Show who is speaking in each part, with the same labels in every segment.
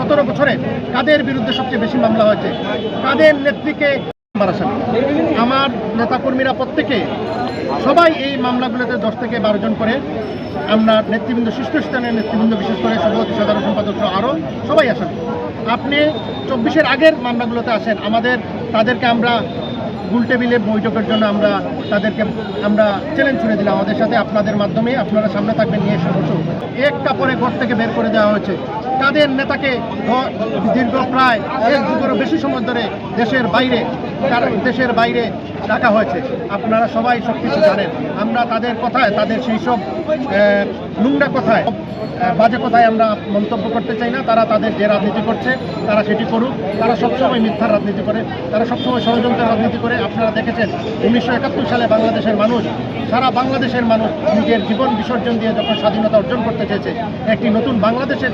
Speaker 1: 17 বছরে কাদের বিরুদ্ধে সবচেয়ে বেশি মামলা হয়েছে, কাদের নেত্রীকে আমার নেতাকর্মীরা প্রত্যেকে সবাই এই মামলাগুলোতে 10 থেকে 12 জন করে আমরা নেতৃবৃন্দ, শীর্ষস্থানীয় নেতৃবৃন্দ, বিশেষ করে সভাপতি, সাধারণ সম্পাদক সহ আরও সবাই আসেন। আপনি 24-এর আগের মামলাগুলোতে আসেন, তাদেরকে আমরা গোলটেবিলে বৈঠকের জন্য তাদেরকে চ্যালেঞ্জ ছুড়ে দিলাম, আমাদের সাথে আপনাদের মাধ্যমে আপনারা সামনে থাকবেন নিয়ে বসুন। একটা পরে ঘর থেকে বের করে দেওয়া হয়েছে। তাদের নেতাকে দীর্ঘ প্রায় 1 যুগেরও বেশি সময় ধরে দেশের বাইরে রাখা হয়েছে। আপনারা সবাই সব কিছু জানেন। আমরা তাদের কথায়, তাদের সেই সব নোংরা কথায়, বাজে কথায় আমরা মন্তব্য করতে চাই না। তারা তাদের যে রাজনীতি করছে তারা সেটি করুক। তারা সবসময় মিথ্যার রাজনীতি করে, তারা সবসময় ষড়যন্ত্রের রাজনীতি করে। আপনারা দেখেছেন 1971 সালে বাংলাদেশের মানুষ, সারা বাংলাদেশের মানুষ নিজের জীবন বিসর্জন দিয়ে যখন স্বাধীনতা অর্জন করতে চেয়েছে, একটি নতুন বাংলাদেশের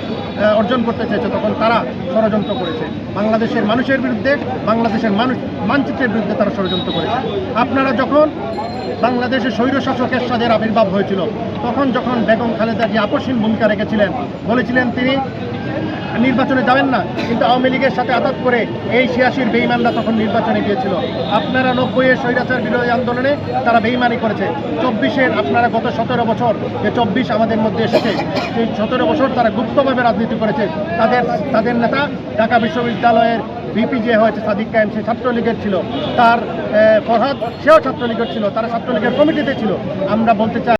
Speaker 1: অর্জন করতে চেয়েছে, তখন তারা ষড়যন্ত্র করেছে। বাংলাদেশের মানুষের বিরুদ্ধে, বাংলাদেশের মানচিত্রের বিরুদ্ধে তারা ষড়যন্ত্র করেছে। আপনারা যখন বাংলাদেশের স্বৈরশাসক এরশাদের আবির্ভাব হয়েছিল, যখন বেগম খালেদা যে আপসহীন ভূমিকা রেখেছিলেন, বলেছিলেন তিনি নির্বাচনে যাবেন না, কিন্তু আওয়ামী লীগের সাথে আঘাত করে এই 86-র বেঈমানরা তখন নির্বাচনে গিয়েছিল। আপনারা 90-এর স্বৈরাচার বিরোধী আন্দোলনে তারা বেঈমানি করেছে। 24-এর আপনারা গত 17 বছর, যে 24 আমাদের মধ্যে এসেছে, সেই 17 বছর তারা গুপ্তভাবে রাজনীতি করেছে। তাদের নেতা ঢাকা বিশ্ববিদ্যালয়ের ভিপি যে হয়েছে সাদিক কায়েম, সে ছাত্রলীগের ছিল। তার ফরহাদ, সেও ছাত্রলীগের ছিল। তারা ছাত্রলীগের কমিটিতে ছিল। আমরা বলতে চাই